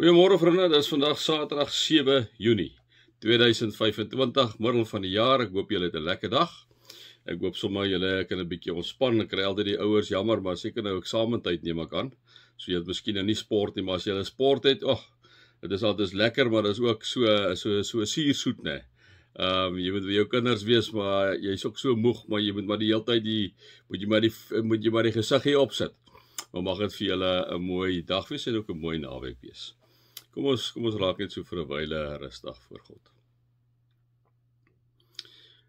Goeiemôre vriende, dit is vandag Saterdag 7 Junie 2025, middel van die jaar. Ek hoop julle het 'n lekker dag. Ek hoop sommer julle kan 'n bietjie ontspan. Ek kry altyd die ouers jammer, maar seker nou eksamentyd neem ek aan. So jy het miskien nou nie sport nie, maar as jy sport het, dit is altyd lekker, maar dit is ook so suursoet, né? Jy moet by jou kinders wees, maar jy's ook so moeg, maar jy moet maar die hele tyd moet jy maar die gesig hier opsit. Maar mag dit vir julle 'n mooi dag wees en ook 'n mooi naweek wees. Kom ons raak net so vir 'n wyle rustig voor God.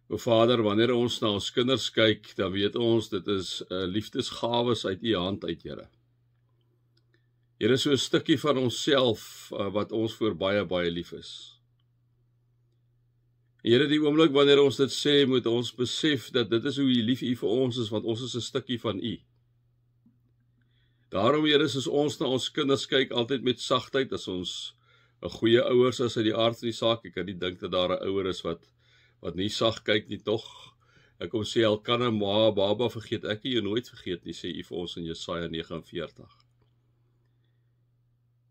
O Vader, wanneer ons na ons kinders kyk, dan weet ons dit is liefdesgawes uit U hand uit, Here. Here, so 'n stukkie van onsself wat ons voor baie, baie lief is. Here, die oomblik wanneer ons dit sê, moet ons besef dat dit is hoe lief U vir ons is, want ons is 'n stukkie van U. Daarom, Here, soos ons na ons kinders kyk, altyd met sagtheid, as ons 'n goeie ouers is uit die aard van die saak. Ek kan nie dink dat daar 'n ouer is wat nie sag kyk nie, tog. Ek kom sê, Elkanah, ma, baba, vergeet ek jou nooit vergeet nie, sê U vir ons in Jesaja 49.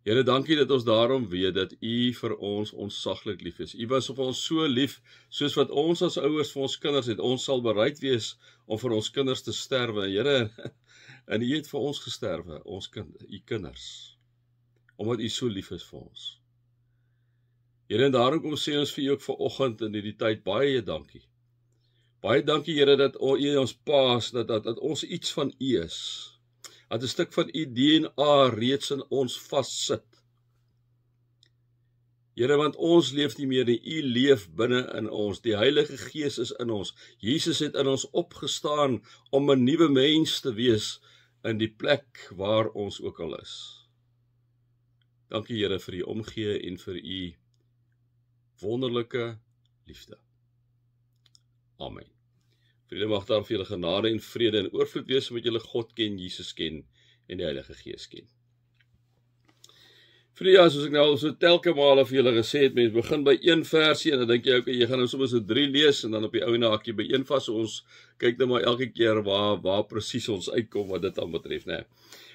Here, dankie dat ons daarom weet dat U vir ons ontsaglik lief is. U was vir ons so lief, soos wat ons as ouers vir ons kinders het. Ons sal bereid wees om vir ons kinders te sterwe. Here, en U het vir ons gesterwe, U kinders, omdat U so lief is vir ons. Here, en daarom kom sê ons vir U ook vanoggend in hierdie tyd, baie dankie. Baie dankie, Here, dat U ons paas, dat ons iets van U is. Dat 'n stuk van U DNA reeds in ons vassit. Here, want ons leef nie meer nie, U leef binne in ons. Die Heilige Gees is in ons. Jesus het in ons opgestaan om 'n nuwe mens te wees in die plek waar ons ook al is. Dankie, Here, vir U omgee en vir U wonderlike liefde. Amen. Vrede mag daar vir julle genade en vrede en oorvloed wees met julle God ken, Jesus ken en die Heilige Gees ken. Vriende, soos ek nou al so telke male vir julle gesê het, mens begin by een versie en dan dink jy, okay, jy gaan nou sommer so 3 lees en dan op die ou na hak jy by een vas, so ons kyk nou maar elke keer waar presies ons uitkom wat dit aan betref, né?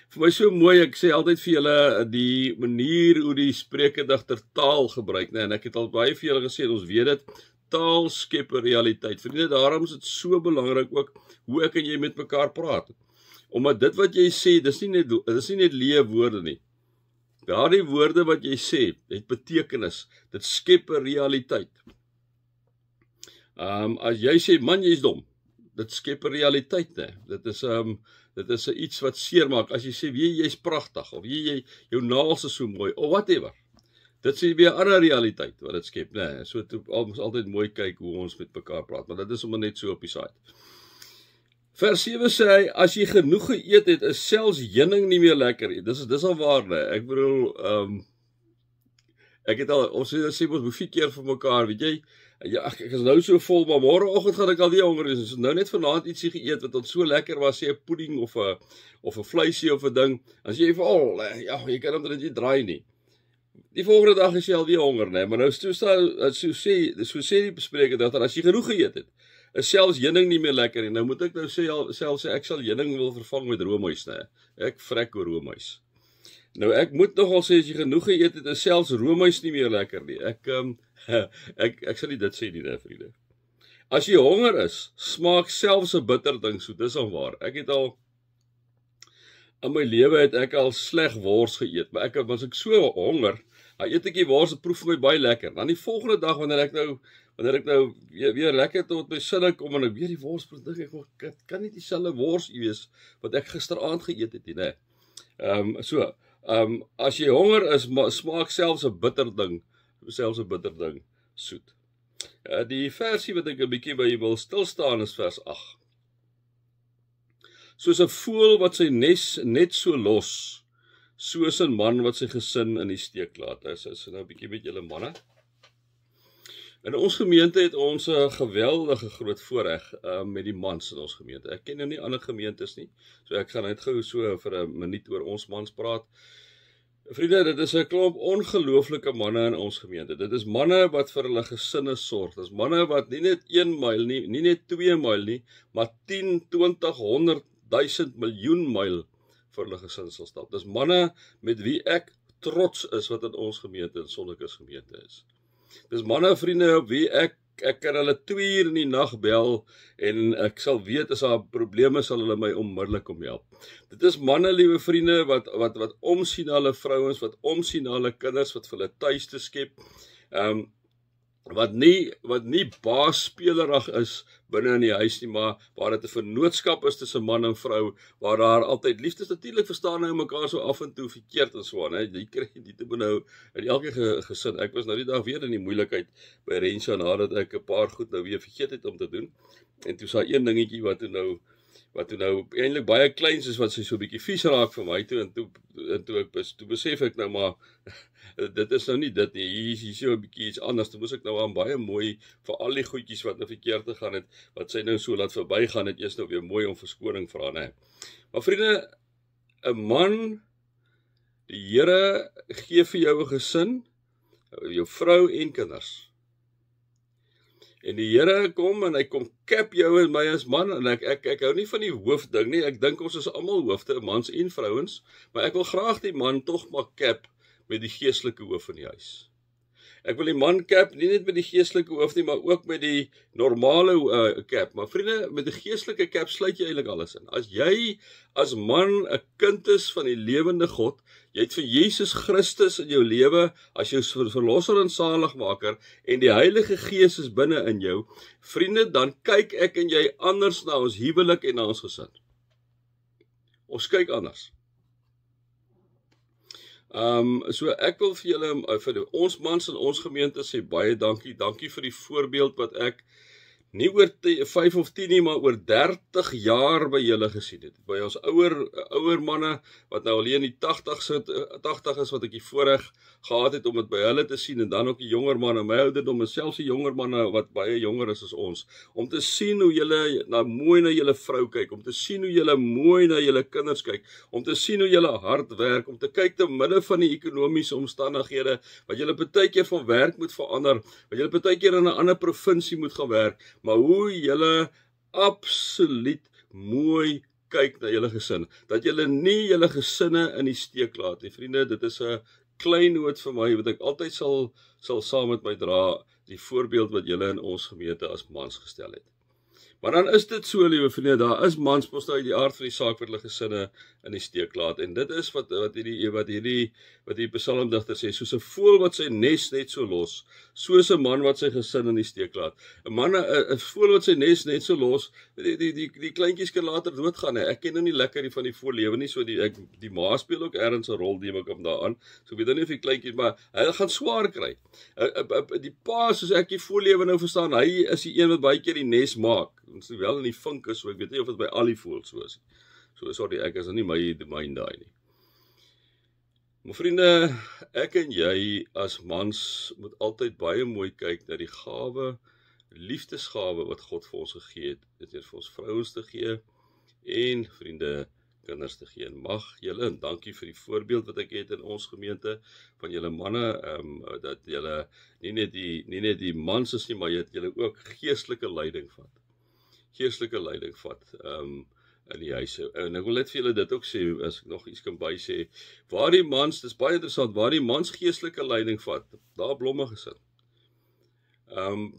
Vir my so mooi, ek sê altyd vir julle die manier hoe die spreekdigter taal gebruik, né? En ek het al baie vir julle gesê, ons weet dit, taal skep 'n realiteit. Vriende, daarom is dit so belangrik ook hoe ek en jy met mekaar praat. Omdat dit wat jy sê, dis nie net leë woorde nie. Daardie woorde wat jy sê, het betekenis. Dit skep 'n realiteit. As jy sê, man, jy's dom, dit skep 'n realiteit, né? Dit is iets wat seermaak. As jy sê, jy's pragtig, of jou naels is so mooi, of whatever. Dit sê weer 'n ander realiteit wat dit skep, né? So ons altyd mooi kyk hoe ons met mekaar praat, maar dit is sommer net so op die side. Vers 7 sê hy, as jy genoeg geëet het, is selfs heuning nie meer lekker nie. Dis al waar, né? Ek bedoel, ons sê ons hoeveel keer vir mekaar, weet jy, ek is nou so vol, maar môreoggend gaan ek al weer honger wees. So nou net vanaand ietsie geëet wat ons so lekker was, sê 'n pudding of 'n vleisie of 'n ding, as jy jy kan hom dit nie draai nie. Die volgende dag is jy al weer honger, né? Maar nou so sê die bespreker dat as jy genoeg geëet het, is selfs heuning nie meer lekker nie. Nou moet ek nou sê ek sal heuning wil vervang met roomys, né? Ek vrek oor roomys. Nou ek moet nogal sê as jy genoeg geëet het, is selfs roomys nie meer lekker nie. Ek sal nie dit sê nie, né, vriende. As jy honger is, smaak selfs 'n bitter ding soet. Dis al waar. In my lewe het ek al sleg wors geëet, maar was ek so honger, dan eet ek die wors, het proef vir my baie lekker. Dan die volgende dag, wanneer ek nou weer lekker tot my sinne kom, en ek weer die wors proef, dink ek, kan nie dieselfde wors wees, wat ek gisteraand geëet het, né? As jy honger is, smaak selfs 'n bitter ding soet. Die versie wat ek 'n bietjie by wil stilstaan is vers 8. Soos 'n voël wat sy nes net so los, soos 'n man wat sy gesin in die steek laat. Is nou 'n bietjie met julle manne. In ons gemeente het ons 'n geweldige groot voorreg met die mans in ons gemeente. Ek ken nou nie ander gemeentes nie, so ek gaan net gou so vir 'n minuut oor ons mans praat. Vriende, dit is 'n klomp ongelooflike manne in ons gemeente. Dit is manne wat vir hulle gesinne sorg. Dit is manne wat nie net 1 myl nie, nie net 2 myl nie, maar 10, 20, 100, 1000 miljoen myl vir hulle gesin sal stap. Dis manne met wie ek trots is wat in ons gemeente, in Sonderkus gemeente is. Dis manne en vriende op wie ek kan hulle 2 uur in die nag bel en ek sal weet as daar probleme sal hulle my onmiddellik om help. Dit is manne, liewe vriende, wat omsien na hulle vrouens, wat omsien na hulle kinders, wat vir hulle tuis te skep. Wat nie baasspeelerig is binne in die huis nie, maar waar dit 'n vennootskap is tussen man en vrou, waar daar altyd liefde is. Natuurlik verstaan hulle mekaar so af en toe verkeerd en so aan, hè. Jy kry dit nou in elke gesin. Ek was nou die dag weer in die moeilikheid by Rensha nadat ek 'n paar goed nou weer vergeet het om te doen. En toe sa een dingetjie wat toe nou eintlik baie kleins is wat sy so 'n bietjie vies raak vir my toe en toe besef ek nou maar dit is nou nie dit nie, hier is so 'n bietjie iets anders. Toe moes ek nou aan baie mooi vir al die goedjies wat nou verkeerd gegaan het, wat sy nou so laat verbygaan het, eers nou weer mooi om verskoning vra, né? Maar vriende, 'n man, die Here gee vir jou 'n gesin, jou vrou en kinders. En die Here kom en hy kom cap jou en my as man, en ek hou nie van die hoofding nie, ek dink ons is almal hoofde, mans en vrouens, maar ek wil graag die man tog maar cap met die geestelike hoof in die huis. Ek wil die man cap, nie net met die geestelike hoof nie, maar ook met die normale cap. Maar vriende, met die geestelike cap sluit jy eintlik alles in. As jy as man 'n kind is van die lewende God, jy het vir Jesus Christus in jou lewe as jou verlosser en saligmaker en die Heilige Gees is binne in jou, vriende, dan kyk ek en jy anders na ons huwelik en na ons gesin. Ons kyk anders. So ek wil vir julle, vir ons mans in ons gemeente sê baie dankie. Dankie vir die voorbeeld wat ek nie oor 5 of 10 nie, maar oor 30 jaar by julle gesien het. By ons ouer manne, wat nou alleen in die 80 is, wat ek die voorreg gehad het om dit by hulle te sien, en dan ook die jonger manne, my ouderdom, en selfs die jonger manne wat baie jonger is as ons, om te sien hoe julle mooi na julle vrou kyk, om te sien hoe julle mooi na julle kinders kyk, om te sien hoe julle hard werk, om te kyk te midde van die ekonomiese omstandighede, wat julle partykeer van werk moet verander, wat julle partykeer in 'n ander provinsie moet gaan werk, maar hoe julle absoluut mooi kyk na julle gesin, dat julle nie julle gesinne in die steek laat nie. Vriende, dit is 'n klein noot vir my, wat ek altyd sal saam met my dra, die voorbeeld wat julle in ons gemeente as mans gestel het. Maar dan is dit so, liewe vriende, daar is mans mos nou uit die aard van die saak wat hulle gesinne in die steek laat, en dit is wat die psalmdigter sê, soos 'n voël wat sy nes net so los, soos 'n man wat sy gesin in die steek laat. 'n voël wat sy nes net so los, die kleintjies kan later doodgaan, hè. Ek ken nou nie lekker van die voëllewe nie, so die ma speel ook ergens 'n rol, neem ek hom daaraan, so ek weet nou nie of die kleintjies, maar hy gaan swaar kry. Die pa, soos ek die voëllewe nou verstaan, hy is die een wat baie keer die nes maak, ons is wel in die vink is, so ek weet nie of dit by al die voëls so is. So sorry, ek is nie my domein daai nie. Maar vriende, ek en jy as mans moet altyd baie mooi kyk na die gawe, liefdesgawe wat God vir ons gegee het, dit vir ons vrouens te gee, en vriende, kinders te gee. En mag julle, en dankie vir die voorbeeld wat ek het in ons gemeente, van julle manne, dat julle nie net die mans is nie, maar julle ook geestelike leiding vat. In die huise. En ek wil net vir julle dit ook sê, as ek nog iets kan bysê, waar die mans, dis baie interessant, waar die mans geestelike leiding vat, daar blomme gesin.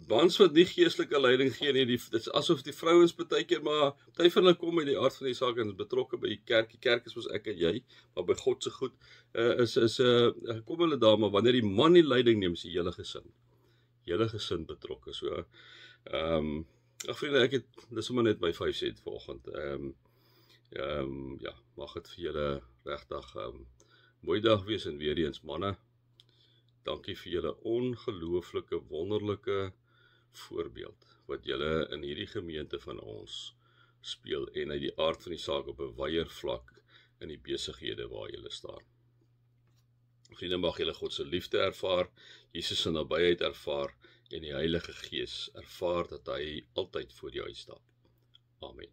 Mans wat nie geestelike leiding gee nie, dit is asof die vrouens partykeer, maar party van hulle kom uit die aard van die saak en is betrokke by die kerk. Die kerk is mos ek en jy, maar by God se goed kom hulle daar, maar wanneer die man die leiding neem, is die hele gesin betrokke. So, vriende, dis sommer net my 5 cent vanoggend. Ja, mag dit vir julle regtig mooi dag wees, en weer eens manne, dankie vir julle ongelooflike, wonderlike voorbeeld, wat julle in hierdie gemeente van ons speel, en uit die aard van die saak op 'n wyeer vlak in die besighede waar julle staan. Vriende, mag julle God se liefde ervaar, Jesus se nabyheid ervaar, en die Heilige Gees ervaar dat hy altyd voor jou uitstaan. Amen.